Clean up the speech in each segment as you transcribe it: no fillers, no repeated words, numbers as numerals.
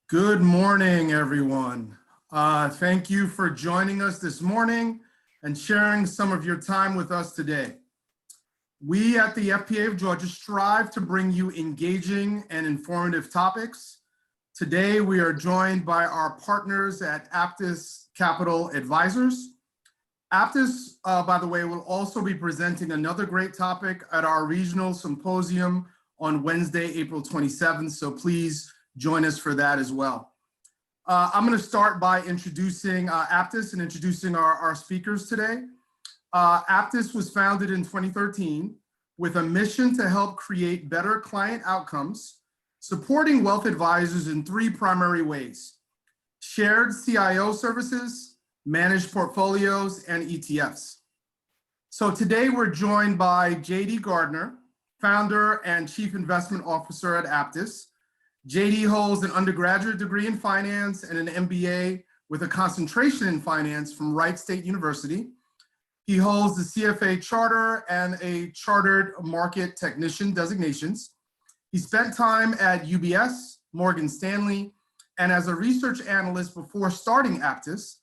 Good morning, everyone. Thank you for joining us this morning and sharing some of your time with us today. We at the FPA of Georgia strive to bring you engaging and informative topics. Today, we are joined by our partners at Aptus Capital Advisors. Aptus, by the way, will also be presenting another great topic at our regional symposium on Wednesday, April 27th. So please join us for that as well. I'm going to start by introducing Aptus and introducing our speakers today. Aptus was founded in 2013 with a mission to help create better client outcomes, supporting wealth advisors in three primary ways: shared CIO services, managed portfolios, and ETFs. So today we're joined by JD Gardner, founder and chief investment officer at Aptus. JD holds an undergraduate degree in finance and an MBA with a concentration in finance from Wright State University. He holds the CFA charter and a chartered market technician designations. He spent time at UBS, Morgan Stanley, and as a research analyst before starting Aptus.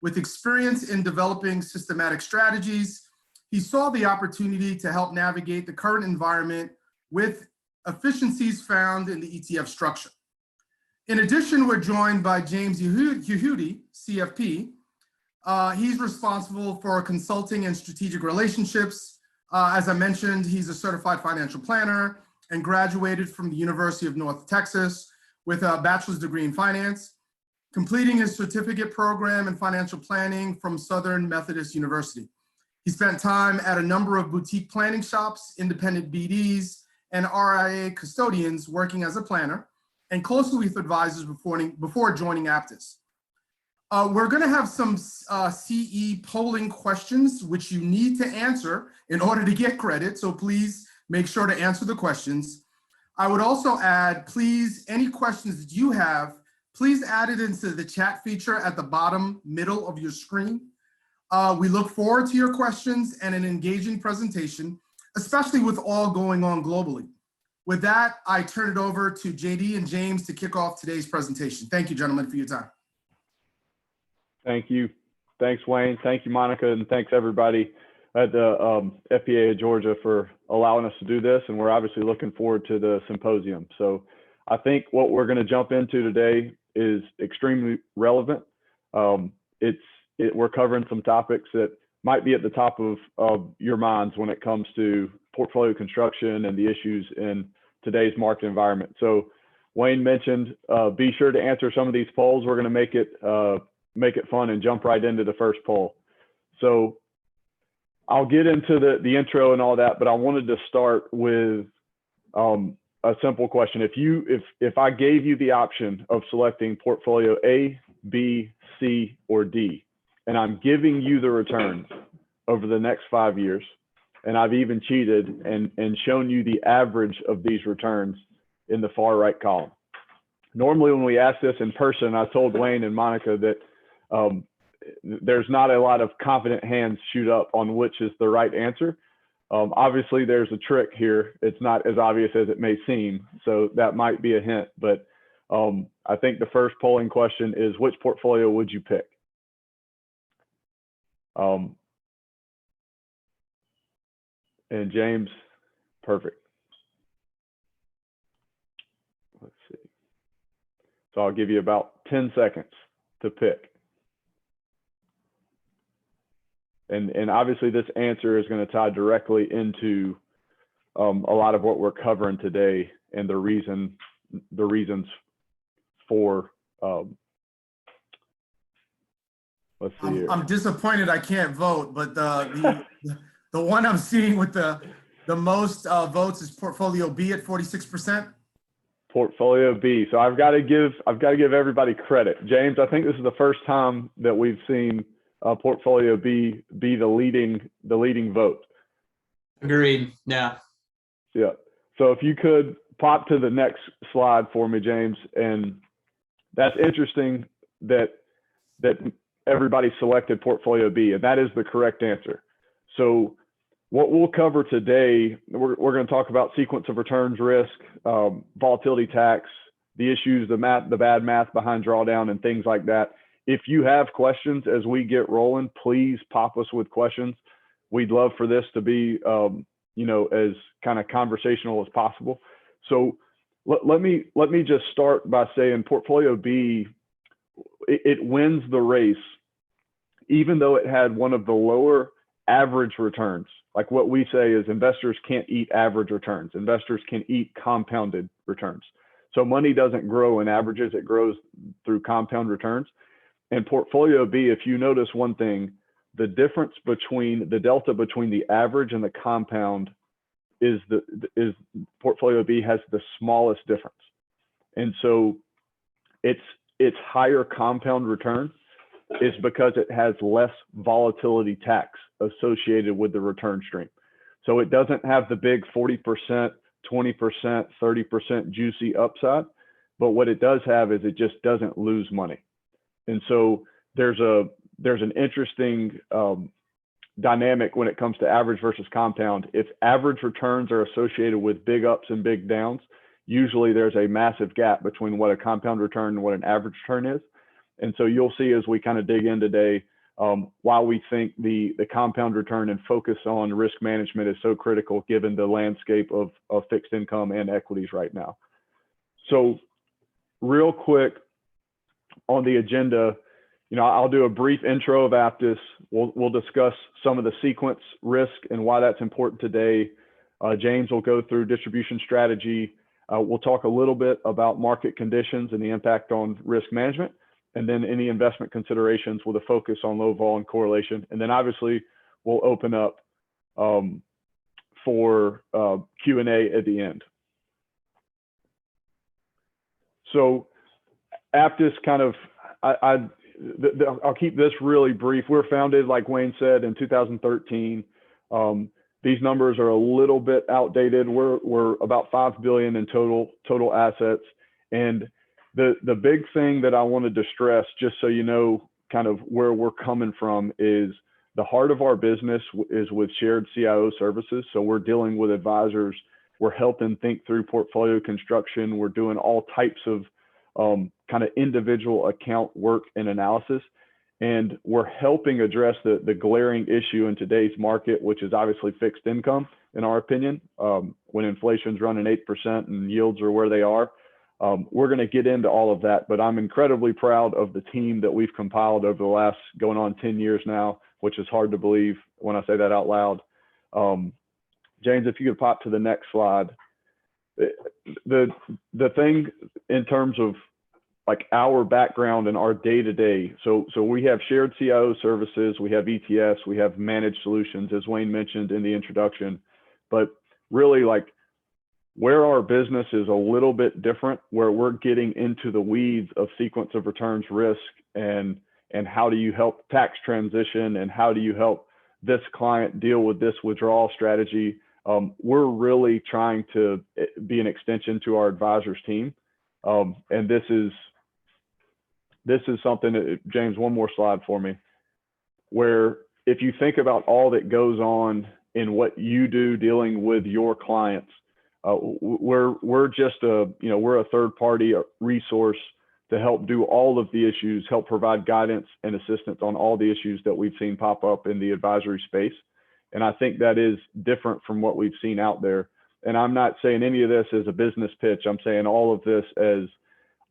With experience in developing systematic strategies, he saw the opportunity to help navigate the current environment with efficiencies found in the ETF structure. In addition, we're joined by James Yahoudy, CFP. He's responsible for consulting and strategic relationships. As I mentioned, he's a certified financial planner and graduated from the University of North Texas with a bachelor's degree in finance, completing his certificate program in financial planning from Southern Methodist University. He spent time at a number of boutique planning shops, independent BDs, and RIA custodians working as a planner and closely with advisors before joining Aptus. We're going to have some CE polling questions, which you need to answer in order to get credit. So please make sure to answer the questions. I would also add, please, any questions that you have, please add it into the chat feature at the bottom middle of your screen. We look forward to your questions and an engaging presentation, especially with all going on globally. With that, I turn it over to JD and James to kick off today's presentation. Thank you, gentlemen, for your time. Thank you. Thanks, Wayne. Thank you, Monica, and thanks everybody at the FPA of Georgia for allowing us to do this. And we're obviously looking forward to the symposium. So I think what we're going to jump into today is extremely relevant. We're covering some topics that might be at the top of your minds when it comes to portfolio construction and the issues in today's market environment. So Wayne mentioned, be sure to answer some of these polls. We're going to make it fun and jump right into the first poll. So I'll get into the intro and all that, but I wanted to start with a simple question. If I gave you the option of selecting portfolio A, B, C, or D, and I'm giving you the returns over the next 5 years, and I've even cheated and shown you the average of these returns in the far right column. Normally when we ask this in person, I told Wayne and Monica that there's not a lot of confident hands shoot up on which is the right answer. Obviously there's a trick here. It's not as obvious as it may seem. So that might be a hint, but I think the first polling question is, which portfolio would you pick? And James, perfect. Let's see. So I'll give you about 10 seconds to pick. And obviously this answer is going to tie directly into a lot of what we're covering today and the reasons for, let's see here. I'm disappointed I can't vote, but the one I'm seeing with the most votes is portfolio B at 46%. Portfolio B. So I've got to give everybody credit. James, I think this is the first time that we've seen portfolio B be the leading vote. Agreed. Yeah. Yeah. So if you could pop to the next slide for me, James. And that's interesting that everybody selected portfolio B, and that is the correct answer. So what we'll cover today, we're going to talk about sequence of returns risk, volatility tax, the issues, the bad math behind drawdown and things like that. If you have questions as we get rolling, please pop us with questions. We'd love for this to be, as kind of conversational as possible. So let me just start by saying Portfolio B, it wins the race, even though it had one of the lower average returns. Like what we say is investors can't eat average returns. Investors can eat compounded returns. So money doesn't grow in averages, it grows through compound returns. And Portfolio B, if you notice one thing, the difference between the delta between the average and the compound is Portfolio B has the smallest difference. And so its higher compound return is because it has less volatility tax associated with the return stream. So it doesn't have the big 40%, 20%, 30% juicy upside, but what it does have is it just doesn't lose money. And so there's an interesting dynamic when it comes to average versus compound. If average returns are associated with big ups and big downs, usually there's a massive gap between what a compound return and what an average return is. And so you'll see as we kind of dig in today, why we think the compound return and focus on risk management is so critical given the landscape of fixed income and equities right now. So real quick on the agenda, I'll do a brief intro of Aptus. We'll discuss some of the sequence risk and why that's important today. James will go through distribution strategy. We'll talk a little bit about market conditions and the impact on risk management, and then any investment considerations with a focus on low vol and correlation. And then obviously we'll open up for Q&A at the end. So Aptus kind of, I'll keep this really brief. We're founded, like Wayne said, in 2013. These numbers are a little bit outdated. We're about $5 billion in total assets. And the big thing that I wanted to stress, just so you know kind of where we're coming from, is the heart of our business is with shared CIO services. So we're dealing with advisors. We're helping think through portfolio construction. We're doing all types of kind of individual account work and analysis. And we're helping address the glaring issue in today's market, which is obviously fixed income, in our opinion. When inflation's running 8% and yields are where they are, we're going to get into all of that. But I'm incredibly proud of the team that we've compiled over the last going on 10 years now, which is hard to believe when I say that out loud. James, if you could pop to the next slide. The thing in terms of like our background and our day-to-day. So we have shared CIO services, we have ETFs, we have managed solutions, as Wayne mentioned in the introduction. But really, like, where our business is a little bit different, where we're getting into the weeds of sequence of returns risk and how do you help tax transition and how do you help this client deal with this withdrawal strategy. We're really trying to be an extension to our advisors team. And this is something that, James, one more slide for me, where if you think about all that goes on in what you do dealing with your clients, we're just we're a third party resource to help do all of the issues, help provide guidance and assistance on all the issues that we've seen pop up in the advisory space. And I think that is different from what we've seen out there. And I'm not saying any of this as a business pitch. I'm saying all of this as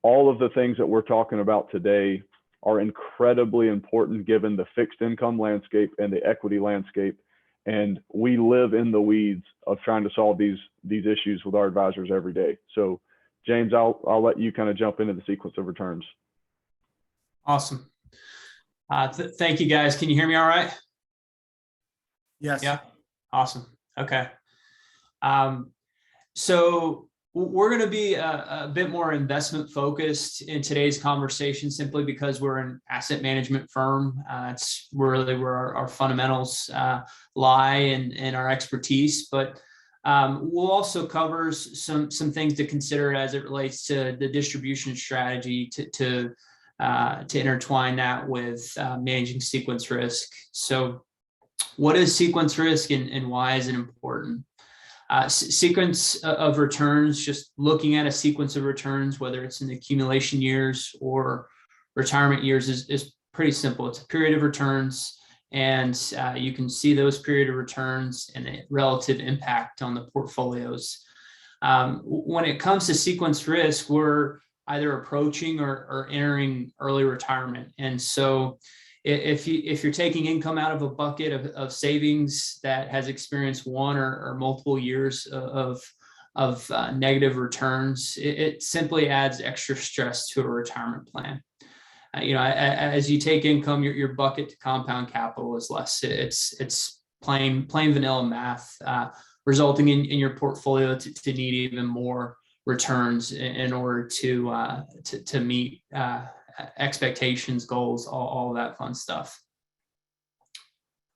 all of the things that we're talking about today are incredibly important given the fixed income landscape and the equity landscape. And we live in the weeds of trying to solve these issues with our advisors every day. So James, I'll let you kind of jump into the sequence of returns. Awesome. Thank you, guys. Can you hear me all right? Yes. Yeah. Awesome. Okay. So we're going to be a bit more investment focused in today's conversation, simply because we're an asset management firm. It's really where our fundamentals lie and our expertise. But we'll also cover some things to consider as it relates to the distribution strategy to intertwine that with managing sequence risk. So what is sequence risk and why is it important? Sequence of returns, just looking at a sequence of returns, whether it's in accumulation years or retirement years, is pretty simple. It's a period of returns, and you can see those period of returns and the relative impact on the portfolios. When it comes to sequence risk, we're either approaching or entering early retirement. And so if you're taking income out of a bucket of savings that has experienced one or multiple years of negative returns, it simply adds extra stress to a retirement plan. As you take income, your bucket to compound capital is less. It's plain vanilla math, resulting in your portfolio to need even more returns in order to meet expectations, goals, all that fun stuff.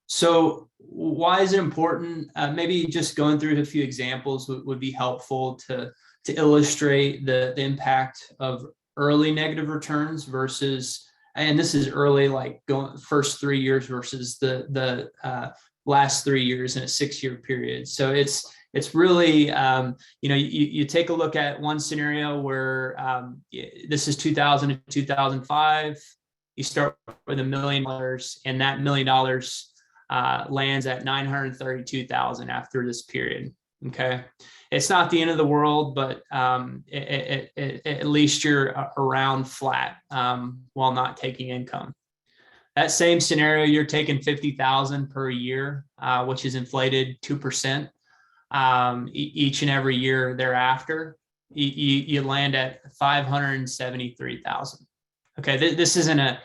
So why is it important? Maybe just going through a few examples would be helpful to illustrate the impact of early negative returns versus, and this is early, like going first 3 years versus the last 3 years in a 6-year period. So it's really, you take a look at one scenario where this is 2000 to 2005. You start with $1 million, and that $1 million lands at 932,000 after this period. Okay, it's not the end of the world, but at least you're around flat while not taking income. That same scenario, you're taking 50,000 per year, which is inflated 2%. Each and every year thereafter, you land at 573,000. Okay, this isn't an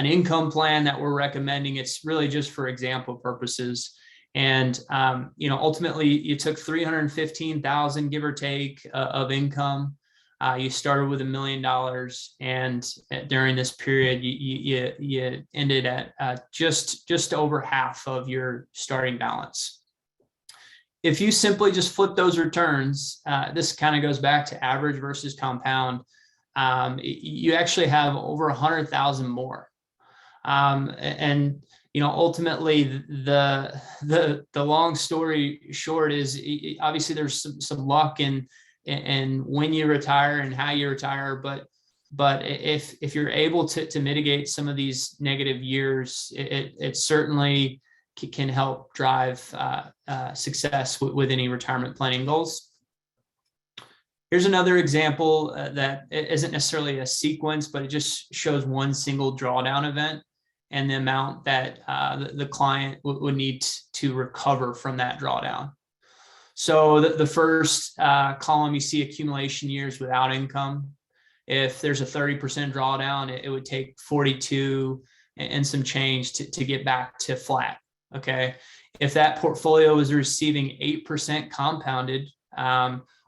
income plan that we're recommending. It's really just for example purposes. And ultimately, you took 315,000, give or take, of income. You started with $1 million, and during this period, you ended at just over half of your starting balance. If you simply just flip those returns, this kind of goes back to average versus compound. You actually have over 100,000 more, and ultimately the long story short is obviously there's some luck in when you retire and how you retire, but if you're able to mitigate some of these negative years, it certainly can help drive success with any retirement planning goals. Here's another example that isn't necessarily a sequence, but it just shows one single drawdown event and the amount that the client would need to recover from that drawdown. So the first column, you see accumulation years without income. If there's a 30% drawdown, it would take 42 and some change to get back to flat. Okay, if that portfolio is receiving 8% compounded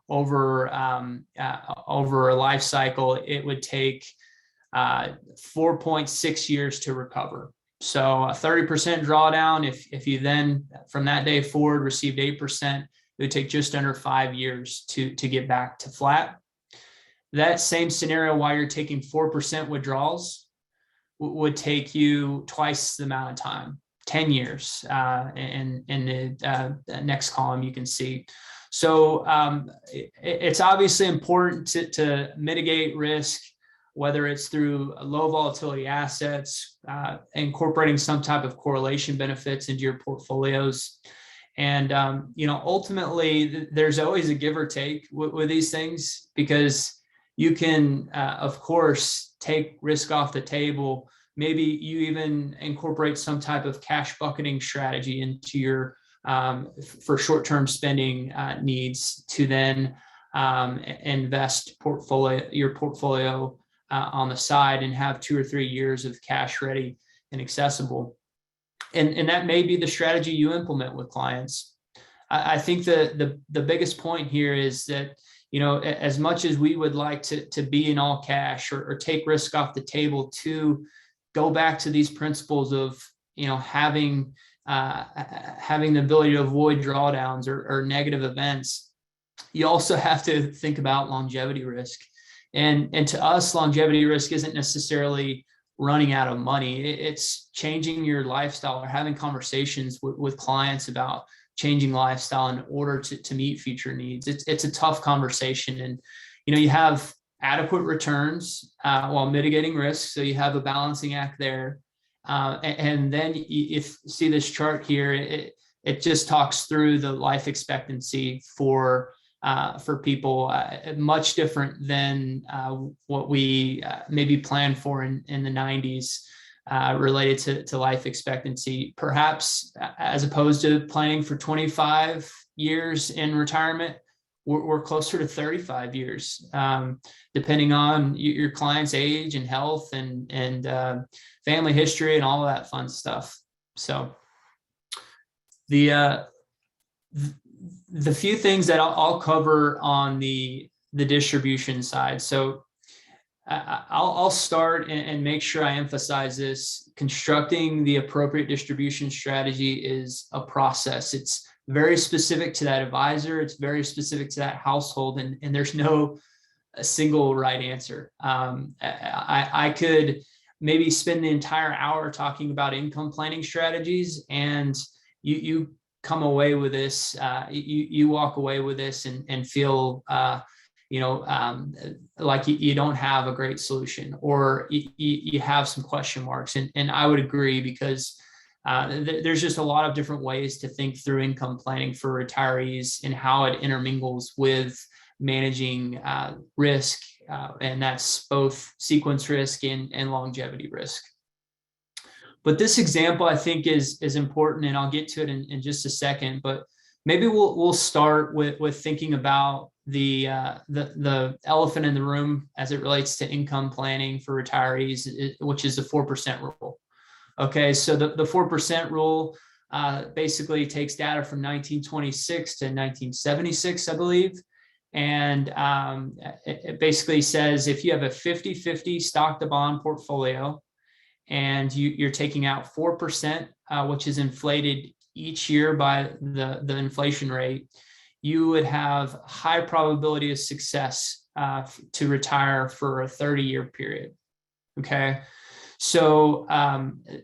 over a life cycle, it would take 4.6 years to recover. So a 30% drawdown, if you then from that day forward received 8%, it would take just under 5 years to get back to flat. That same scenario, while you're taking 4% withdrawals, would take you twice the amount of time, 10 years. In the next column, you can see. So it's obviously important to mitigate risk, whether it's through low volatility assets, incorporating some type of correlation benefits into your portfolios. And, ultimately, there's always a give or take with these things, because you can, of course, take risk off the table. Maybe you even incorporate some type of cash bucketing strategy into your for short-term spending needs to then invest your portfolio on the side and have 2 or 3 years of cash ready and accessible. And that may be the strategy you implement with clients. I think the biggest point here is that, as much as we would like to be in all cash or take risk off the table, to go back to these principles of, having the ability to avoid drawdowns or negative events, you also have to think about longevity risk. And to us, longevity risk isn't necessarily running out of money. It's changing your lifestyle or having conversations with clients about changing lifestyle in order to meet future needs. It's a tough conversation, and you have adequate returns while mitigating risk. So you have a balancing act there. And then if you see this chart here, it just talks through the life expectancy for people, much different than what we maybe planned for in the 90s related to life expectancy. Perhaps as opposed to planning for 25 years in retirement, we're closer to 35 years, depending on your client's age and health and family history and all of that fun stuff. So the few things that I'll cover on the distribution side. So I'll start and make sure I emphasize this. Constructing the appropriate distribution strategy is a process. It's very specific to that advisor. It's very specific to that household, and there's no single right answer. I could maybe spend the entire hour talking about income planning strategies, and you come away with this, you walk away with this and feel like you don't have a great solution, or you have some question marks. And I would agree, because there's just a lot of different ways to think through income planning for retirees and how it intermingles with managing risk, and that's both sequence risk and longevity risk. But this example, I think, is important, and I'll get to it in just a second. But maybe we'll start with thinking about the elephant in the room as it relates to income planning for retirees, which is the 4% rule. Okay, so the 4% rule basically takes data from 1926 to 1976, I believe. And it basically says if you have a 50-50 stock to bond portfolio, and you're taking out 4%, which is inflated each year by the inflation rate, you would have high probability of success to retire for a 30-year period. Okay, so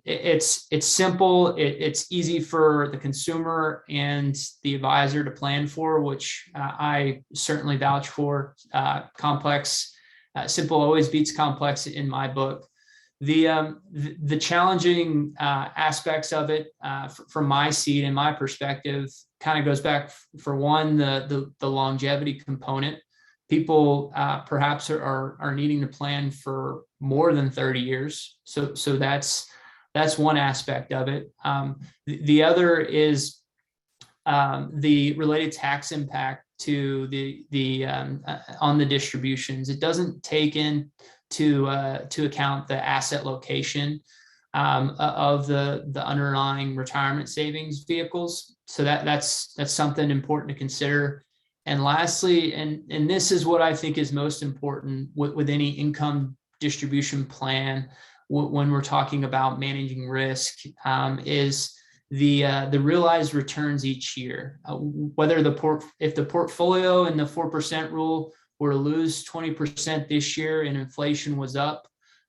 it's simple. It's easy for the consumer and the advisor to plan for, which I certainly vouch for. Complex, simple always beats complex in my book. The challenging aspects of it, from my seat and my perspective, kind of goes back, for one, the longevity component. People perhaps are needing to plan for more than 30 years. So that's one aspect of it. The other is the related tax impact to the on the distributions. It doesn't take into account the asset location of the underlying retirement savings vehicles. So that's something important to consider. And lastly, and this is what I think is most important with any income distribution plan when we're talking about managing risk, is the realized returns each year. Whether if the portfolio in the 4% rule were to lose 20% this year and inflation was up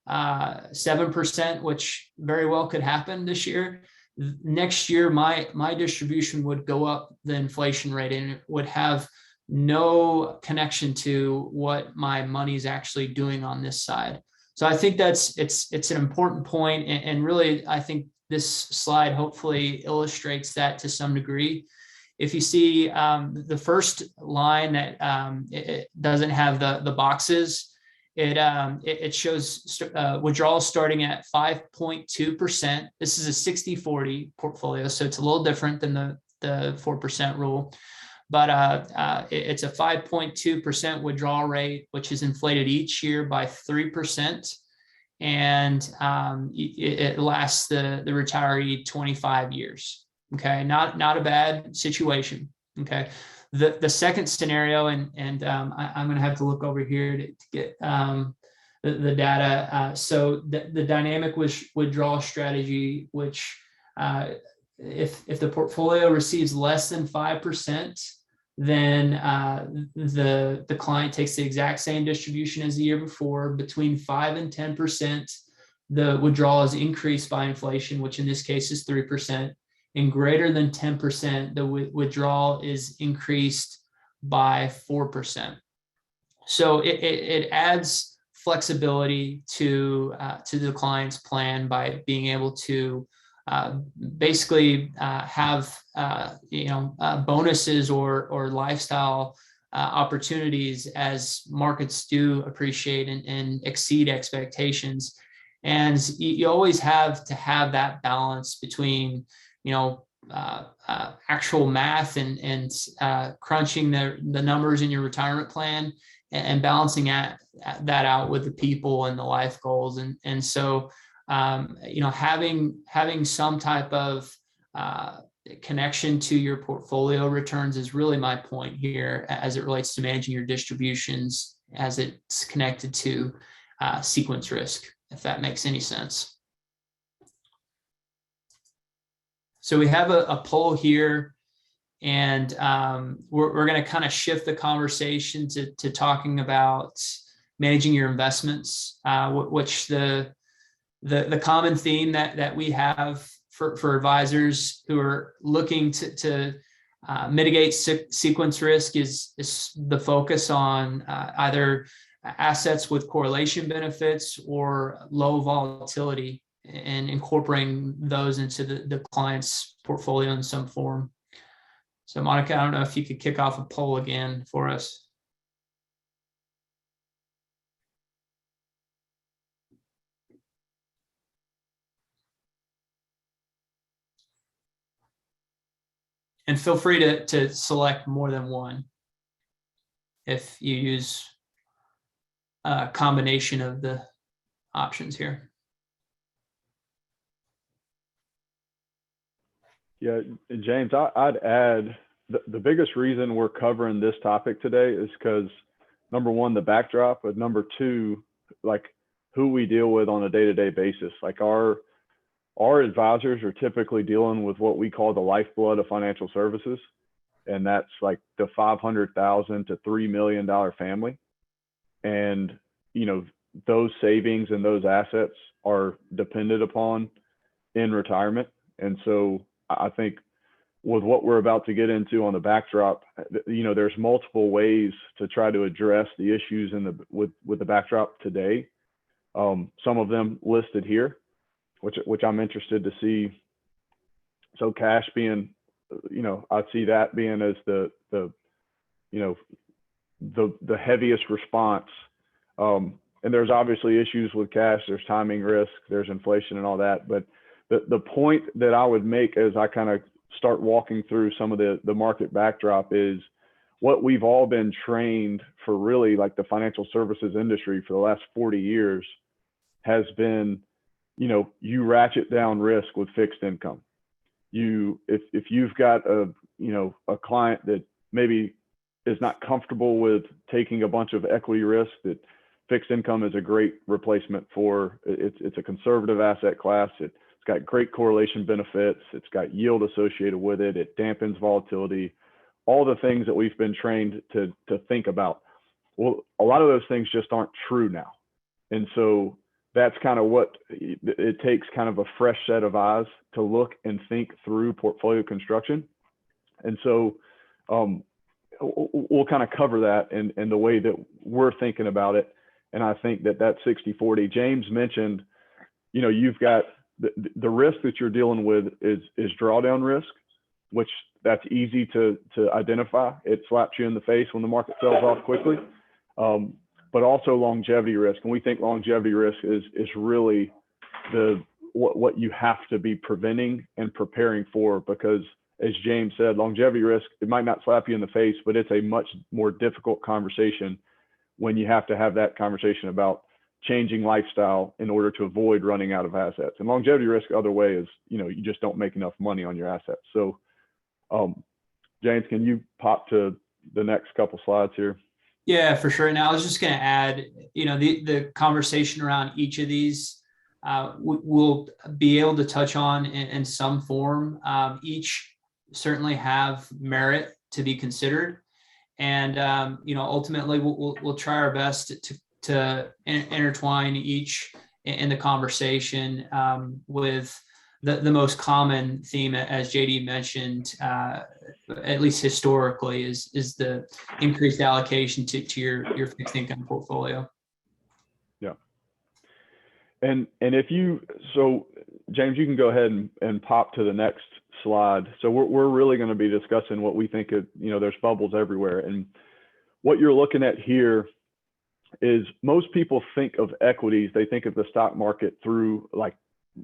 7%, which very well could happen this year, next year my distribution would go up the inflation rate, and it would have no connection to what my money's actually doing on this side. So I think it's an important point, and really I think this slide hopefully illustrates that to some degree. If you see the first line that it doesn't have the boxes, it shows withdrawals starting at 5.2%. This is a 60-40 portfolio, so it's a little different than the 4% rule. But it's a 5.2% withdrawal rate, which is inflated each year by 3%. And it lasts the retiree 25 years. Okay, not a bad situation. Okay, the second scenario, and I'm going to have to look over here to get the data. So the dynamic withdrawal strategy, which if the portfolio receives less than 5%, then the client takes the exact same distribution as the year before. Between 5 and 10%, the withdrawal is increased by inflation, which in this case is 3%. and greater than 10%, the withdrawal is increased by 4%. So it adds flexibility to the client's plan by being able to basically have bonuses or lifestyle opportunities as markets do appreciate and exceed expectations. And you always have to have that balance between actual math and crunching the numbers in your retirement plan and balancing that out with the people and the life goals. And so having some type of connection to your portfolio returns is really my point here as it relates to managing your distributions as it's connected to sequence risk, if that makes any sense. So we have a poll here, and we're going to kind of shift the conversation to talking about managing your investments, which the common theme that we have for advisors who are looking to mitigate sequence risk is the focus on either assets with correlation benefits or low volatility, and incorporating those into the client's portfolio in some form. So Monica, I don't know if you could kick off a poll again for us. And feel free to select more than one if you use a combination of the options here. Yeah, James, I'd add the biggest reason we're covering this topic today is because, number one, the backdrop, but number two, like who we deal with on a day-to-day basis. Like our advisors are typically dealing with what we call the lifeblood of financial services. And that's like the $500,000 to $3 million family. And, those savings and those assets are dependent upon in retirement. And so I think with what we're about to get into on the backdrop, there's multiple ways to try to address the issues with the backdrop today. Some of them listed here, which I'm interested to see. So cash being, I see that being as the heaviest response. And there's obviously issues with cash. There's timing risk, there's inflation and all that. But the point that I would make as I kind of start walking through some of the market backdrop is what we've all been trained for, really like the financial services industry for the last 40 years has been, you ratchet down risk with fixed income. If you've got a client that maybe is not comfortable with taking a bunch of equity risk, that fixed income is a great replacement for. It's a conservative asset class. It's got great correlation benefits. It's got yield associated with it. It dampens volatility, all the things that we've been trained to think about. Well, a lot of those things just aren't true now. And so that's kind of what it takes, kind of a fresh set of eyes to look and think through portfolio construction. And so we'll kind of cover that in the way that we're thinking about it. And I think that 60-40, James mentioned, you've got the risk that you're dealing with is drawdown risk, which that's easy to identify. It slaps you in the face when the market sells off quickly. But also longevity risk. And we think longevity risk is really what you have to be preventing and preparing for, because as James said, longevity risk, it might not slap you in the face, but it's a much more difficult conversation when you have to have that conversation about changing lifestyle in order to avoid running out of assets. And longevity risk, other way is, you just don't make enough money on your assets. So James, can you pop to the next couple slides here? Yeah, for sure. Now I was just going to add, the conversation around each of these we'll be able to touch on in some form. Each certainly have merit to be considered. And, ultimately we'll try our best to intertwine each in the conversation with the most common theme, as JD mentioned, at least historically, is the increased allocation to your fixed income portfolio. Yeah. And if you, so James, you can go ahead and pop to the next slide. So we're really going to be discussing what we think of, there's bubbles everywhere. And what you're looking at here is most people think of equities, they think of the stock market through like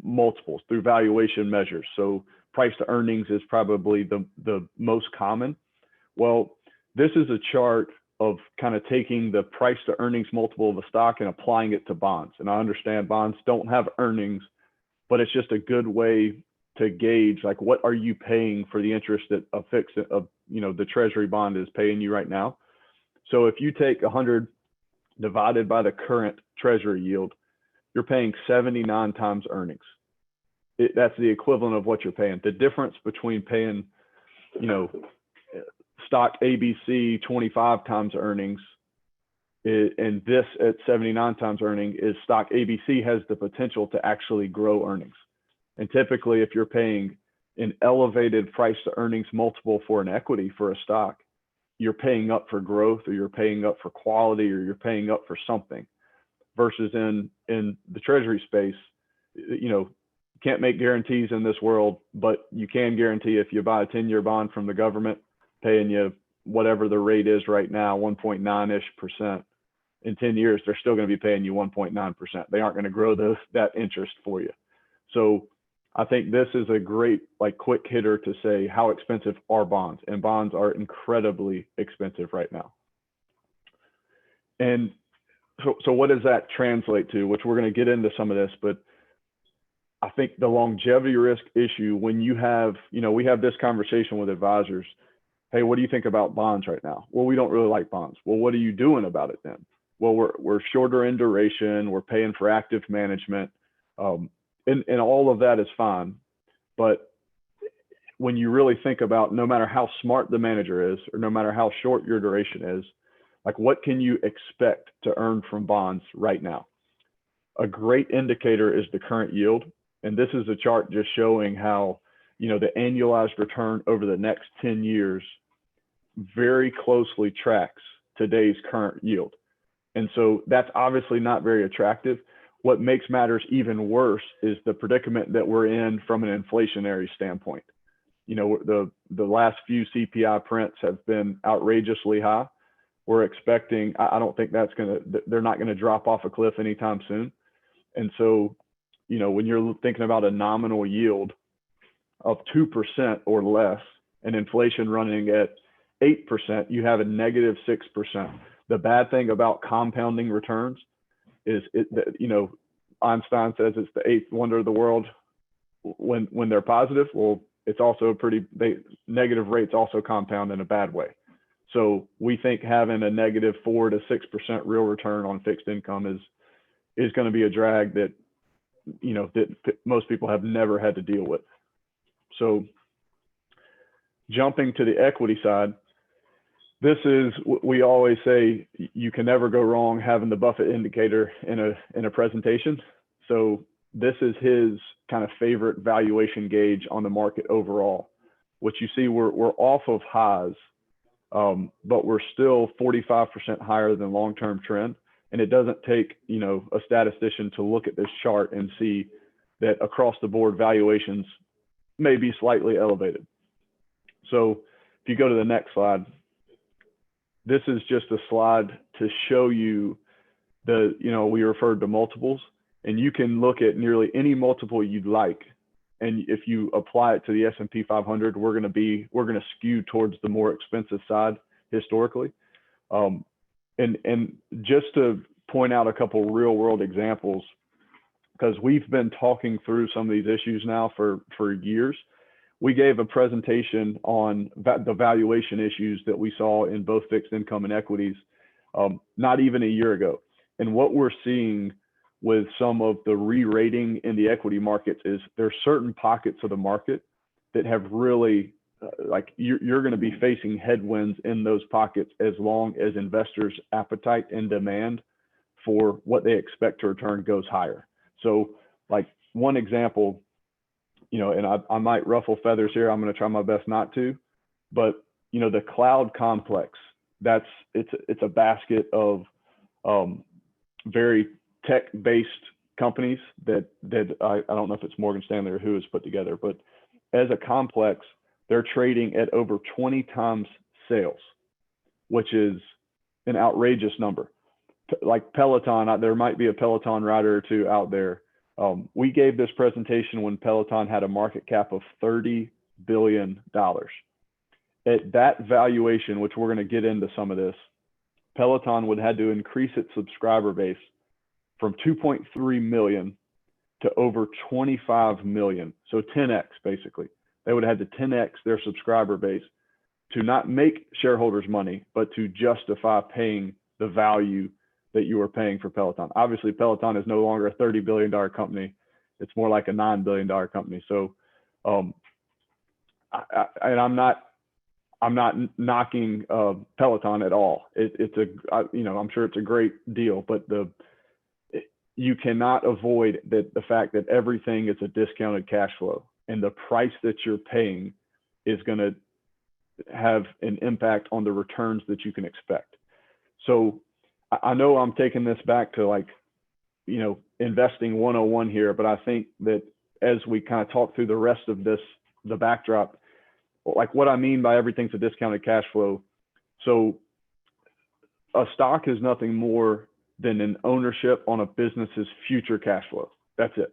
multiples, through valuation measures. So price to earnings is probably the most common. Well, this is a chart of kind of taking the price to earnings multiple of a stock and applying it to bonds. And I understand bonds don't have earnings, but it's just a good way to gauge, like, what are you paying for the interest that the treasury bond is paying you right now. So if you take 100 divided by the current treasury yield, you're paying 79 times earnings. That's the equivalent of what you're paying. The difference between paying, stock ABC 25 times earnings and this at 79 times earning is stock ABC has the potential to actually grow earnings. And typically, if you're paying an elevated price to earnings multiple for an equity for a stock, you're paying up for growth, or you're paying up for quality, or you're paying up for something. Versus in the treasury space, you can't make guarantees in this world, but you can guarantee if you buy a 10-year bond from the government, paying you whatever the rate is right now, 1.9-ish%. In 10 years, they're still going to be paying you 1.9%. They aren't going to grow that interest for you. So I think this is a great, quick hitter to say, how expensive are bonds? And bonds are incredibly expensive right now. And so what does that translate to? Which we're going to get into some of this, but I think the longevity risk issue, when you have, we have this conversation with advisors. Hey, what do you think about bonds right now? Well, we don't really like bonds. Well, what are you doing about it then? Well, we're shorter in duration. We're paying for active management. And all of that is fine. But when you really think about, no matter how smart the manager is, or no matter how short your duration is, what can you expect to earn from bonds right now? A great indicator is the current yield. And this is a chart just showing how, the annualized return over the next 10 years very closely tracks today's current yield. And so that's obviously not very attractive. What makes matters even worse is the predicament that we're in from an inflationary standpoint. The last few CPI prints have been outrageously high. We're expecting, I don't think they're not going to drop off a cliff anytime soon. And so, when you're thinking about a nominal yield of 2% or less and inflation running at 8%, you have a negative 6%. The bad thing about compounding returns is Einstein says it's the eighth wonder of the world when they're positive. Well, it's also negative rates also compound in a bad way. So we think having a negative 4 to 6% real return on fixed income is going to be a drag that most people have never had to deal with. So jumping to the equity side, this is, we always say, you can never go wrong having the Buffett indicator in a presentation. So this is his kind of favorite valuation gauge on the market overall. What you see, we're off of highs, but we're still 45% higher than long-term trend. And it doesn't take, a statistician to look at this chart and see that across the board valuations may be slightly elevated. So if you go to the next slide, this is just a slide to show you we referred to multiples, and you can look at nearly any multiple you'd like. And if you apply it to the S&P 500, we're going to skew towards the more expensive side historically. And just to point out a couple real world examples, because we've been talking through some of these issues now for years. We gave a presentation on the valuation issues that we saw in both fixed income and equities not even a year ago. And what we're seeing with some of the re-rating in the equity markets is there's certain pockets of the market that have really, you're going to be facing headwinds in those pockets as long as investors' appetite and demand for what they expect to return goes higher. So one example, and I might ruffle feathers here. I'm going to try my best not to, but the cloud complex, it's a basket of very tech-based companies that I don't know if it's Morgan Stanley or who is put together, but as a complex, they're trading at over 20 times sales, which is an outrageous number. Like Peloton, there might be a Peloton rider or two out there. We gave this presentation when Peloton had a market cap of $30 billion. At that valuation, which we're going to get into some of this, Peloton would have had to increase its subscriber base from 2.3 million to over 25 million. So 10x basically. They would have had to 10x their subscriber base to not make shareholders money, but to justify paying the value that you are paying for Peloton. Obviously, Peloton is no longer a $30 billion company. It's more like a $9 billion company. So, and I'm not knocking Peloton at all. I'm sure it's a great deal, but you cannot avoid the fact that everything is a discounted cash flow, and the price that you're paying is going to have an impact on the returns that you can expect. So I know I'm taking this back to investing 101 here, but I think that as we kind of talk through the rest of this, the backdrop, like what I mean by everything's a discounted cash flow. So a stock is nothing more than an ownership on a business's future cash flow. That's it.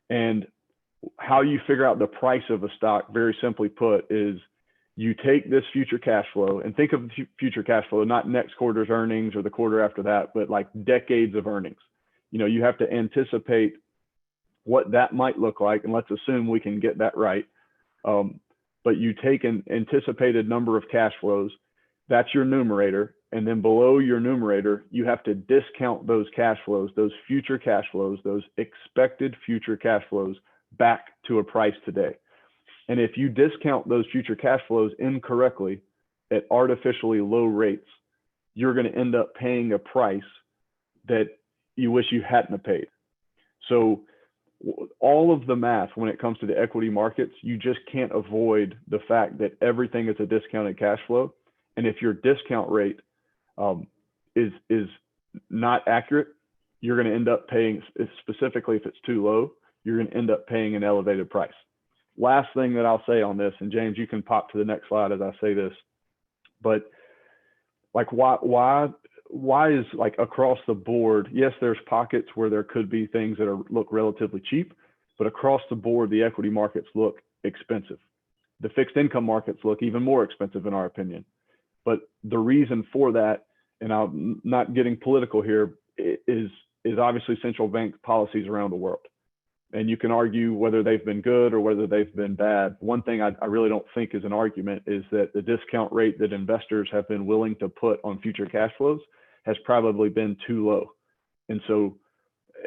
And how you figure out the price of a stock, very simply put, is you take this future cash flow and think of future cash flow, not next quarter's earnings or the quarter after that, but like decades of earnings. You have to anticipate what that might look like. And let's assume we can get that right. But you take an anticipated number of cash flows, that's your numerator. And then below your numerator, you have to discount those cash flows, those future cash flows, those expected future cash flows back to a price today. And if you discount those future cash flows incorrectly at artificially low rates, you're going to end up paying a price that you wish you hadn't paid. So all of the math when it comes to the equity markets, you just can't avoid the fact that everything is a discounted cash flow. And if your discount rate is not accurate, you're going to end up paying, specifically if it's too low, you're going to end up paying an elevated price. Last thing that I'll say on this, and James, you can pop to the next slide as I say this, but like why is like across the board, yes, there's pockets where there could be things that look relatively cheap, but across the board, the equity markets look expensive. The fixed income markets look even more expensive in our opinion. But the reason for that, and I'm not getting political here, is obviously central bank policies around the world. And you can argue whether they've been good or whether they've been bad. One thing I really don't think is an argument is that the discount rate that investors have been willing to put on future cash flows has probably been too low. And so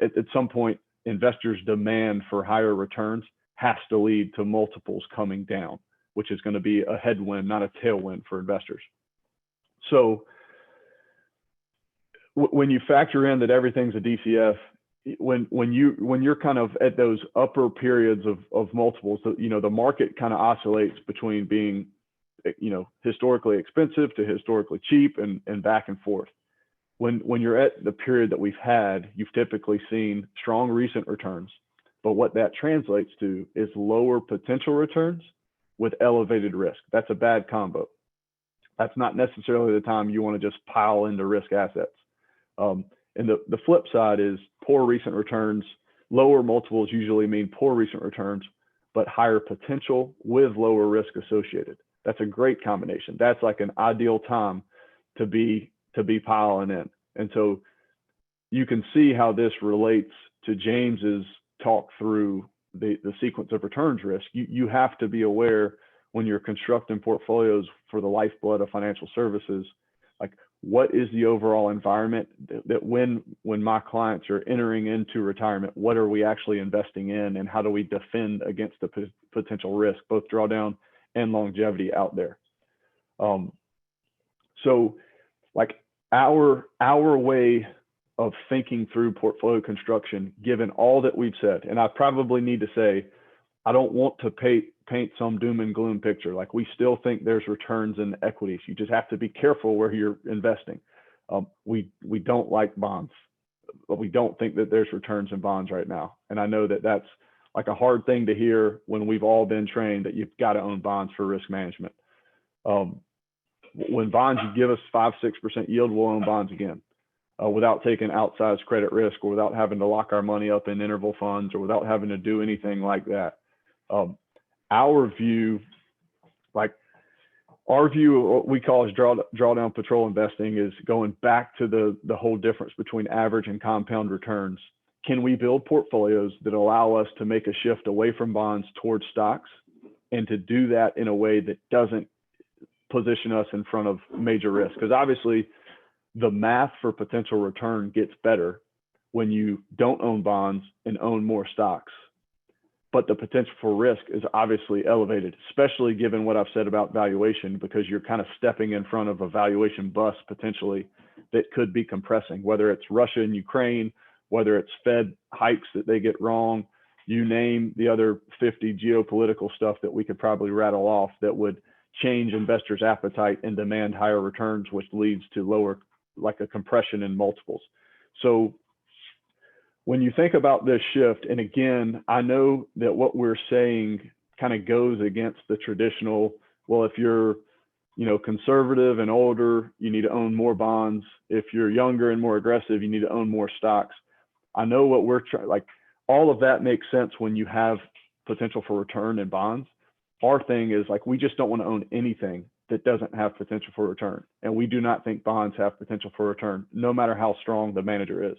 at some point, investors' demand for higher returns has to lead to multiples coming down, which is going to be a headwind, not a tailwind for investors. So when you factor in that everything's a DCF, when you're kind of at those upper periods of multiples, the market kind of oscillates between being, historically expensive to historically cheap and back and forth. When you're at the period that we've had, you've typically seen strong recent returns, but what that translates to is lower potential returns with elevated risk. That's a bad combo. That's not necessarily the time you want to just pile into risk assets. And the flip side is poor recent returns. Lower multiples usually mean poor recent returns, but higher potential with lower risk associated. That's a great combination. That's like an ideal time to be piling in. And so you can see how this relates to James's talk through the sequence of returns risk. You have to be aware when you're constructing portfolios for the lifeblood of financial services, like what is the overall environment that when my clients are entering into retirement, what are we actually investing in and how do we defend against the potential risk, both drawdown and longevity out there? So like our way of thinking through portfolio construction, given all that we've said, and I probably need to say, I don't want to paint some doom and gloom picture. Like, we still think there's returns in equities. You just have to be careful where you're investing. We don't like bonds, but we don't think that there's returns in bonds right now. And I know that that's like a hard thing to hear when we've all been trained that you've got to own bonds for risk management. When bonds give us 5-6% yield, we'll own bonds again. Without taking outsized credit risk, or without having to lock our money up in interval funds, or without having to do anything like that. Our view, what we call as drawdown patrol investing, is going back to the whole difference between average and compound returns. Can we build portfolios that allow us to make a shift away from bonds towards stocks, and to do that in a way that doesn't position us in front of major risk? Because obviously the math for potential return gets better when you don't own bonds and own more stocks. But the potential for risk is obviously elevated, especially given what I've said about valuation, because you're kind of stepping in front of a valuation bust potentially that could be compressing, whether it's Russia and Ukraine, whether it's Fed hikes that they get wrong, you name the other 50 geopolitical stuff that we could probably rattle off that would change investors' appetite and demand higher returns, which leads to lower, like a compression in multiples. So when you think about this shift, and again, I know that what we're saying kind of goes against the traditional, well, if you're, conservative and older, you need to own more bonds. If you're younger and more aggressive, you need to own more stocks. I know what we're trying, like, all of that makes sense when you have potential for return in bonds. Our thing is, like, we just don't want to own anything that doesn't have potential for return. And we do not think bonds have potential for return, no matter how strong the manager is.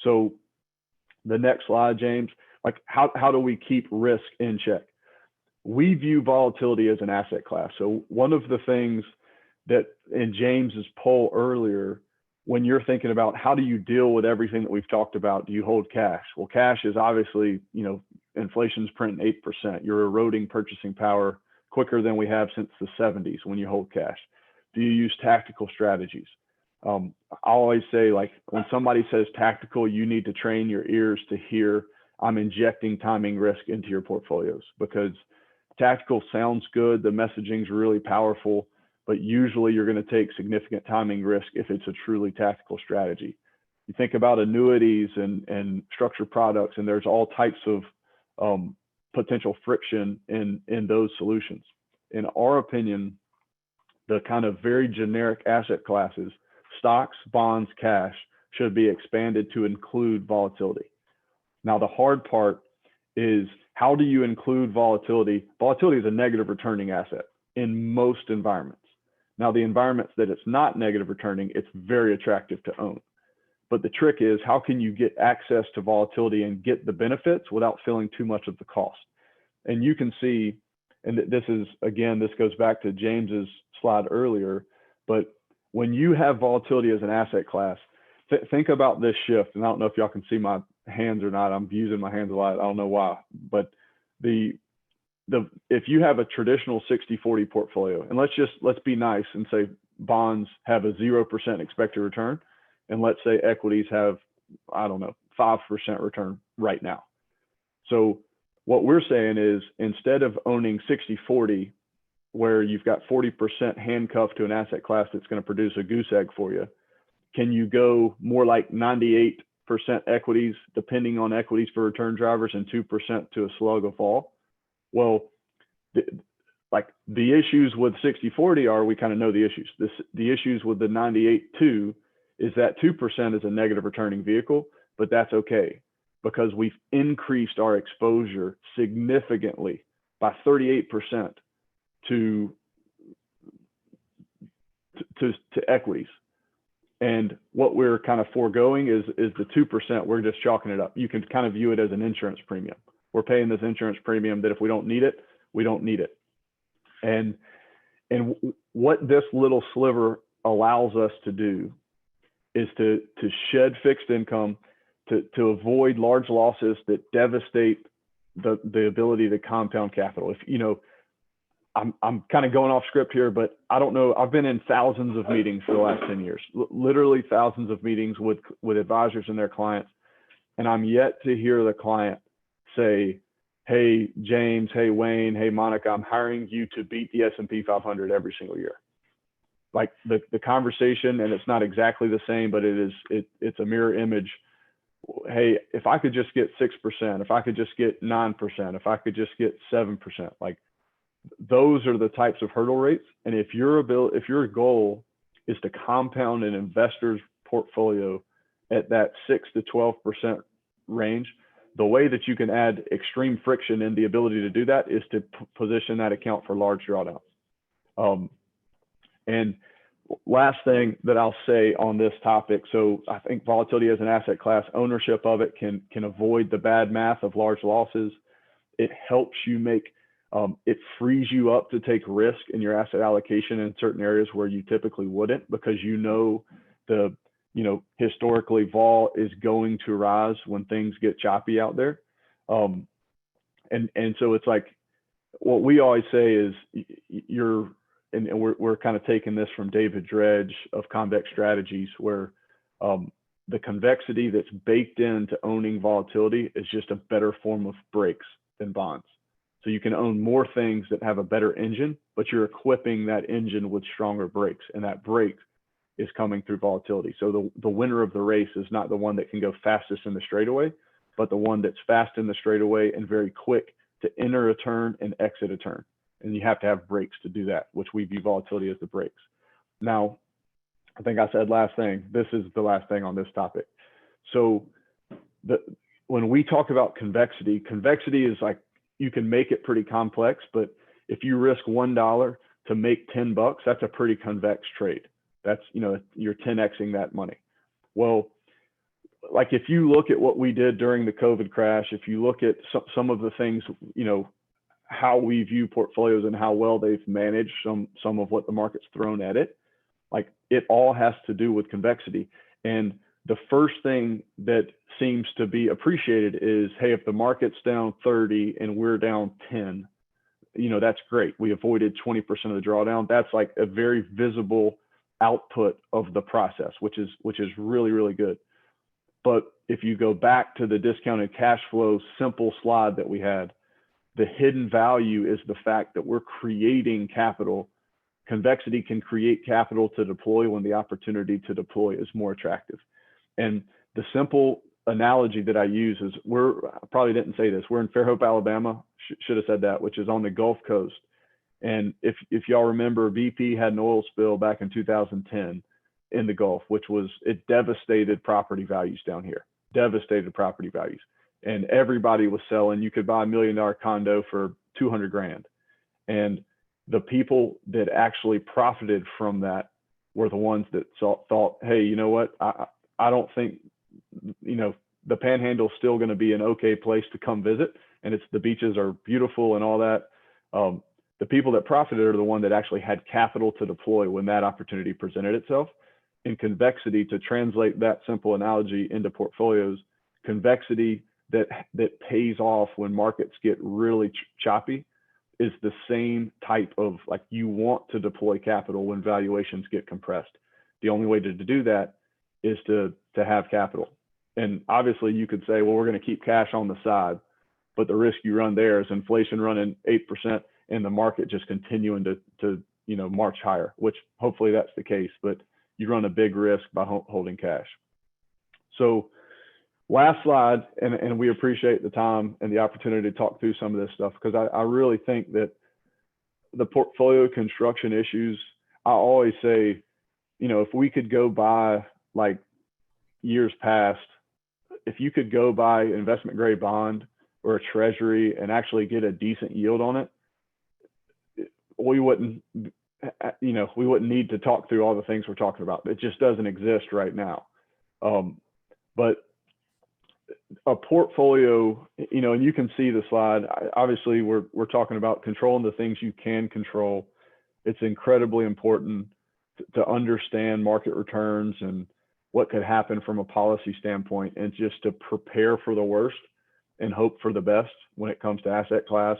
So the next slide, James, like, how do we keep risk in check? We view volatility as an asset class. So one of the things that in James's poll earlier, when you're thinking about how do you deal with everything that we've talked about, do you hold cash? Well, cash is obviously, inflation's printing 8%. You're eroding purchasing power quicker than we have since the 70s when you hold cash. Do you use tactical strategies? I always say, like, when somebody says tactical, you need to train your ears to hear, I'm injecting timing risk into your portfolios, because tactical sounds good. The messaging's really powerful, but usually you're going to take significant timing risk if it's a truly tactical strategy. You think about annuities and structured products, and there's all types of potential friction in those solutions. In our opinion, the kind of very generic asset classes, stocks, bonds, cash, should be expanded to include volatility. Now, the hard part is, how do you include volatility? Volatility is a negative returning asset in most environments. Now, the environments that it's not negative returning, it's very attractive to own. But the trick is, how can you get access to volatility and get the benefits without feeling too much of the cost? And you can see, and this is, again, this goes back to James's slide earlier, but when you have volatility as an asset class, think about this shift. And I don't know if y'all can see my hands or not. I'm using my hands a lot. I don't know why, but if you have a traditional 60-40 portfolio, and let's be nice and say bonds have a 0% expected return, and let's say equities have, 5% return right now. So what we're saying is, instead of owning 60-40, where you've got 40% handcuffed to an asset class that's going to produce a goose egg for you, can you go more like 98% equities, depending on equities for return drivers, and 2% to a slug of vol? Well, the issues with 60-40 are, we kind of know the issues. The issues with the 98-2 is that 2% is a negative returning vehicle, but that's okay, because we've increased our exposure significantly by 38% to equities. And what we're kind of foregoing is the 2%. We're just chalking it up. You can kind of view it as an insurance premium. We're paying this insurance premium that if we don't need it, we don't need it. And what this little sliver allows us to do is to shed fixed income, to avoid large losses that devastate the ability to compound capital. If I'm kind of going off script here, but I don't know. I've been in thousands of meetings for the last 10 years, literally thousands of meetings with advisors and their clients. And I'm yet to hear the client say, hey, James, hey, Wayne, hey, Monica, I'm hiring you to beat the S&P 500 every single year. Like the conversation, and it's not exactly the same, but it's a mirror image. Hey, if I could just get 6%, if I could just get 9%, if I could just get 7%, like those are the types of hurdle rates. And if your goal is to compound an investor's portfolio at that 6 to 12% range, the way that you can add extreme friction in the ability to do that is to position that account for large drawdowns. And last thing that I'll say on this topic, so I think volatility as an asset class, ownership of it can avoid the bad math of large losses. It helps you make, it frees you up to take risk in your asset allocation in certain areas where you typically wouldn't, because historically vol is going to rise when things get choppy out there. And so it's like, what we always say is we're kind of taking this from David Dredge of Convex Strategies, where the convexity that's baked into owning volatility is just a better form of brakes than bonds. So you can own more things that have a better engine, but you're equipping that engine with stronger brakes, and that brake is coming through volatility. So the winner of the race is not the one that can go fastest in the straightaway, but the one that's fast in the straightaway and very quick to enter a turn and exit a turn. And you have to have brakes to do that, which we view volatility as the brakes. Now, I think I said last thing. This is the last thing on this topic. So when we talk about convexity is like, you can make it pretty complex, but if you risk $1 to make $10, that's a pretty convex trade. That's, you're 10xing that money. Well, like if you look at what we did during the COVID crash, if you look at some of the things, how we view portfolios and how well they've managed some of what the market's thrown at it, like it all has to do with convexity. And the first thing that seems to be appreciated is, hey, if the market's down 30 and we're down 10, that's great. We avoided 20% of the drawdown. That's like a very visible output of the process, which is really, really good. But if you go back to the discounted cash flow simple slide that we had, the hidden value is the fact that we're creating capital. Convexity can create capital to deploy when the opportunity to deploy is more attractive. And the simple analogy that I use is, I probably didn't say this, we're in Fairhope, Alabama, should have said that, which is on the Gulf Coast. And if y'all remember, BP had an oil spill back in 2010 in the Gulf, it devastated property values down here, devastated property values. And everybody was selling. You could buy $1 million condo for 200 grand. And the people that actually profited from that were the ones that thought, hey, you know what? I don't think, the Panhandle is still going to be an okay place to come visit. And the beaches are beautiful and all that. The people that profited are the one that actually had capital to deploy when that opportunity presented itself. In convexity, to translate that simple analogy into portfolios, convexity that pays off when markets get really choppy is the same type of, like, you want to deploy capital when valuations get compressed. The only way to do that is to have capital. And obviously you could say, well, we're going to keep cash on the side, but the risk you run there is inflation running 8% and the market just continuing to march higher, which hopefully that's the case, but you run a big risk by holding cash. So last slide, and we appreciate the time and the opportunity to talk through some of this stuff, because I really think that the portfolio construction issues, I always say, if we could go by, like, years past, if you could go buy investment grade bond or a treasury and actually get a decent yield on it, we wouldn't need to talk through all the things we're talking about. It just doesn't exist right now. But a portfolio, and you can see the slide, obviously we're talking about controlling the things you can control. It's incredibly important to understand market returns and what could happen from a policy standpoint, and just to prepare for the worst and hope for the best when it comes to asset class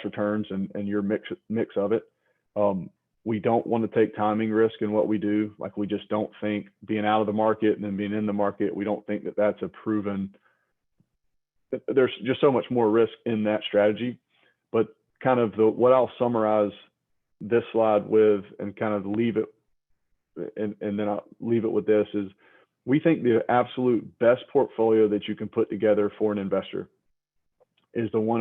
returns and your mix of it. We don't want to take timing risk in what we do. Like, we just don't think being out of the market and then being in the market, we don't think that that's a proven there's just so much more risk in that strategy. But kind of what I'll summarize this slide with and kind of leave it, and then I'll leave it with this is, we think the absolute best portfolio that you can put together for an investor is the one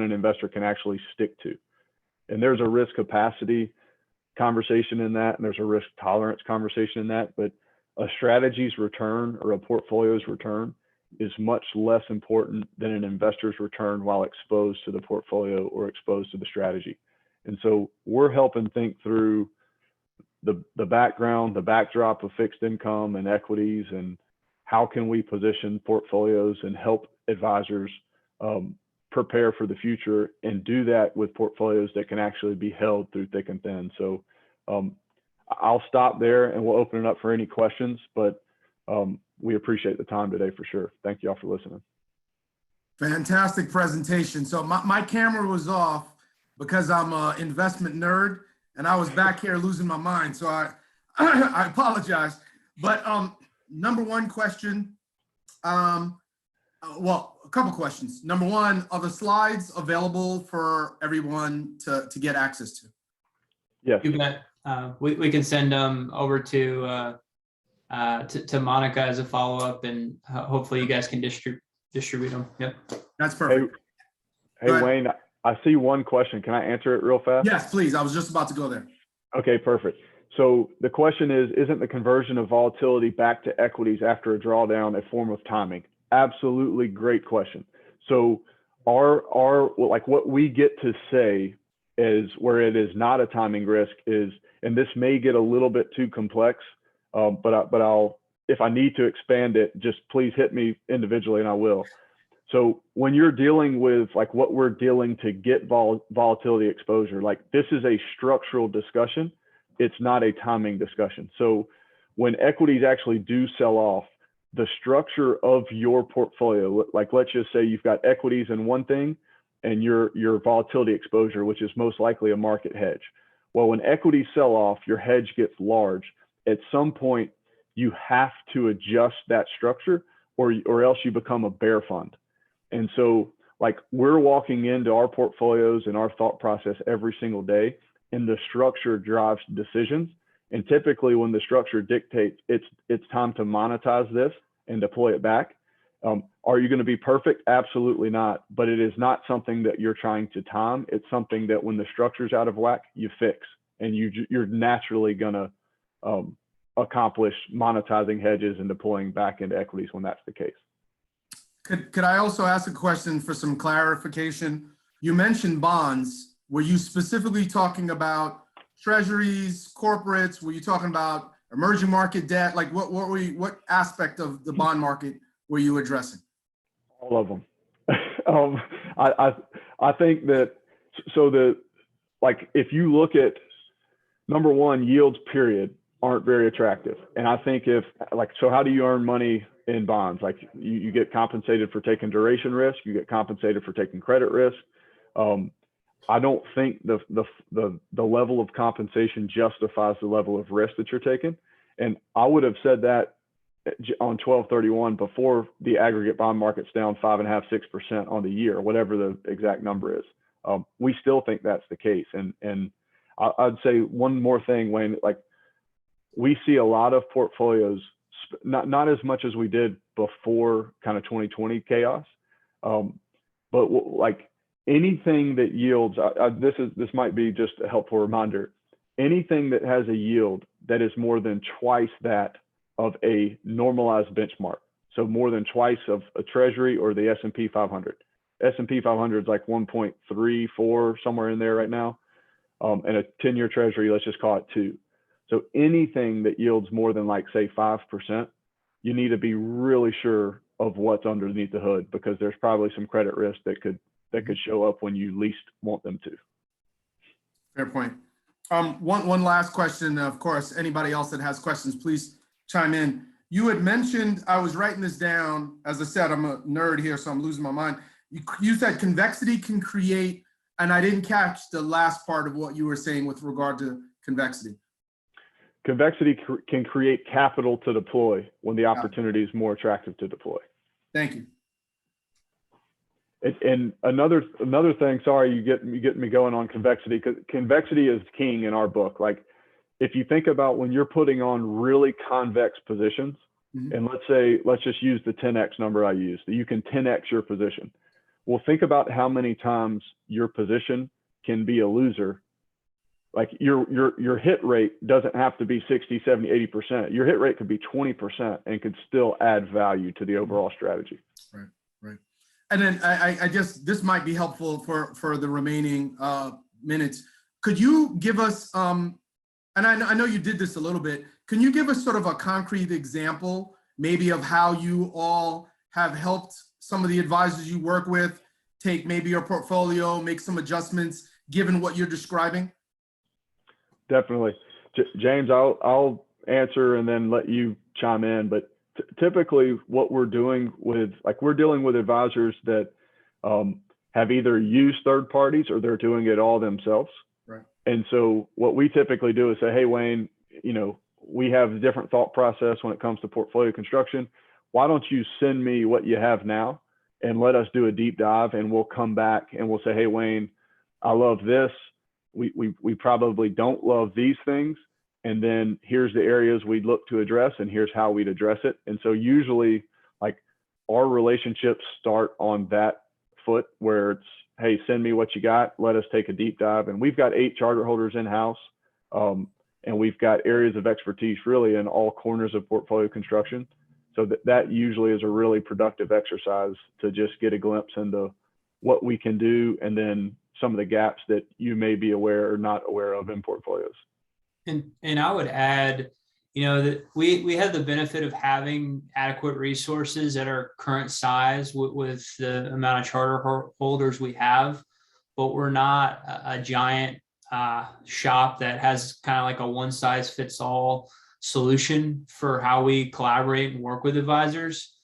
an investor can actually stick to. And there's a risk capacity conversation in that, and there's a risk tolerance conversation in that, but a strategy's return or a portfolio's return is much less important than an investor's return while exposed to the portfolio or exposed to the strategy. And so we're helping think through the background, the backdrop of fixed income and equities, and how can we position portfolios and help advisors prepare for the future, and do that with portfolios that can actually be held through thick and thin. So I'll stop there and we'll open it up for any questions, but we appreciate the time today for sure. Thank you all for listening. Fantastic presentation. So my camera was off because I'm an investment nerd and I was back here losing my mind. So I apologize. But number one question, well, a couple questions. Number one, are the slides available for everyone to get access to? Yes. You bet. We can send them over to Monica as a follow-up, and hopefully you guys can distribute them. Yep. That's perfect. Hey Wayne, I see one question. Can I answer it real fast? Yes, please. I was just about to go there. Okay, perfect. So the question is, isn't the conversion of volatility back to equities after a drawdown a form of timing? Absolutely great question. So like what we get to say is where it is not a timing risk is, and this may get a little bit too complex, but I'll, if I need to expand it, just please hit me individually and I will. So when you're dealing with like what we're dealing to get volatility exposure, like this is a structural discussion. It's not a timing discussion. So when equities actually do sell off, the structure of your portfolio, like let's just say you've got equities in one thing and your volatility exposure, which is most likely a market hedge. Well, when equities sell off, your hedge gets large. At some point, you have to adjust that structure or else you become a bear fund. And so like we're walking into our portfolios and our thought process every single day, and the structure drives decisions. And typically when the structure dictates it's time to monetize this and deploy it back. Are you going to be perfect? Absolutely not. But it is not something that you're trying to time. It's something that when the structure's out of whack, you fix, and you're naturally going to accomplish monetizing hedges and deploying back into equities when that's the case. Could I also ask a question for some clarification? You mentioned bonds. Were you specifically talking about treasuries, corporates? Were you talking about emerging market debt? Like what aspect of the bond market were you addressing? All of them. I think that, so like if you look at number one, yields period aren't very attractive. And I think so how do you earn money in bonds? Like you get compensated for taking duration risk, you get compensated for taking credit risk. I don't think the level of compensation justifies the level of risk that you're taking. And I would have said that on 12/31 before the aggregate bond market's down 5.5–6% on the year, whatever the exact number is. We still think that's the case. And I'd say one more thing, Wayne, like we see a lot of portfolios, not as much as we did before kind of 2020 chaos, but like anything that yields, this might be just a helpful reminder, anything that has a yield that is more than twice that of a normalized benchmark. So more than twice of a treasury or the S&P 500. S&P 500 is like 1.34, somewhere in there right now. And a 10-year treasury, let's just call it 2. So anything that yields more than like say 5%, you need to be really sure of what's underneath the hood, because there's probably some credit risk that could show up when you least want them to. Fair point. One last question. Of course, anybody else that has questions, please chime in. You had mentioned, I was writing this down. As I said, I'm a nerd here, so I'm losing my mind. You said convexity can create, and I didn't catch the last part of what you were saying with regard to convexity. Convexity can create capital to deploy when the opportunity is more attractive to deploy. Thank you. And another thing, sorry, you get me going on convexity, because convexity is king in our book. Like, if you think about when you're putting on really convex positions, and let's just use the 10x number I used, that you can 10x your position. Well, think about how many times your position can be a loser. Like your hit rate doesn't have to be 60, 70, 80%. Your hit rate could be 20% and could still add value to the overall strategy. Right. And then I guess this might be helpful for the remaining minutes. Could you give us, and I know you did this a little bit, can you give us sort of a concrete example, maybe of how you all have helped some of the advisors you work with take maybe your portfolio, make some adjustments, given what you're describing? Definitely. James, I'll answer and then let you chime in. But typically what we're doing with, like, we're dealing with advisors that have either used third parties or they're doing it all themselves. Right. And so what we typically do is say, hey, Wayne, we have a different thought process when it comes to portfolio construction. Why don't you send me what you have now and let us do a deep dive, and we'll come back and we'll say, hey, Wayne, I love this. We probably don't love these things. And then here's the areas we'd look to address, and here's how we'd address it. And so usually, like, our relationships start on that foot where it's, hey, send me what you got. Let us take a deep dive. And we've got 8 charter holders in-house. And we've got areas of expertise really in all corners of portfolio construction. So that usually is a really productive exercise to just get a glimpse into what we can do, and then some of the gaps that you may be aware or not aware of in portfolios. And I would add, that we have the benefit of having adequate resources at our current size with the amount of charter holders we have, but we're not a giant shop that has kind of like a one size fits all solution for how we collaborate and work with advisors.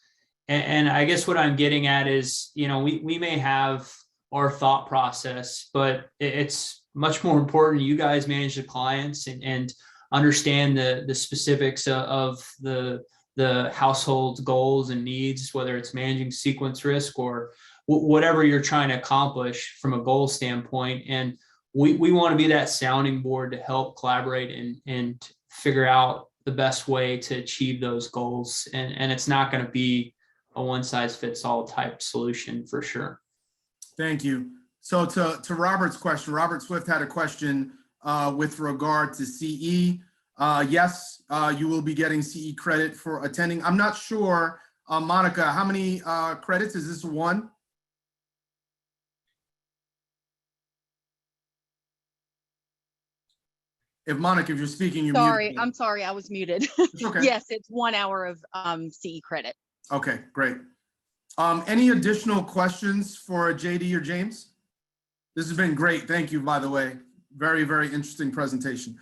And I guess what I'm getting at is, we may have our thought process, but it's much more important you guys manage the clients and understand the specifics of the household goals and needs, whether it's managing sequence risk or whatever you're trying to accomplish from a goal standpoint. And we want to be that sounding board to help collaborate and figure out the best way to achieve those goals. And it's not going to be a one size fits all type solution for sure. Thank you. So to Robert's question, Robert Swift had a question with regard to CE. Yes, you will be getting CE credit for attending. I'm not sure, Monica, how many credits? Is this one? If you're speaking, you're muted. I'm sorry, I was muted. It's okay. Yes, it's 1 hour of CE credit. Okay, great. Any additional questions for JD or James? This has been great. Thank you, by the way. Very, very interesting presentation.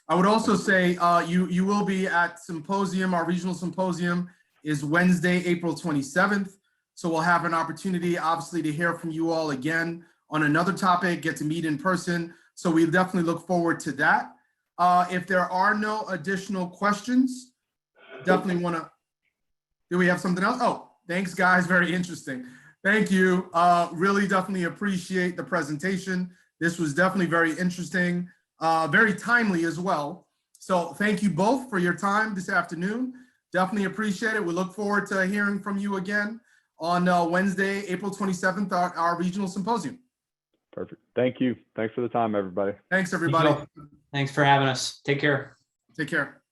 I would also say you will be at symposium. Our regional symposium is Wednesday, April 27th. So we'll have an opportunity, obviously, to hear from you all again on another topic, get to meet in person. So we definitely look forward to that. If there are no additional questions, definitely want to, do we have something else? Oh, thanks, guys. Very interesting. Thank you. Really definitely appreciate the presentation. This was definitely very interesting, very timely as well. So thank you both for your time this afternoon. Definitely appreciate it. We look forward to hearing from you again on Wednesday, April 27th, our regional symposium. Perfect. Thank you. Thanks for the time, everybody. Thanks, everybody. Thanks for having us. Take care. Take care.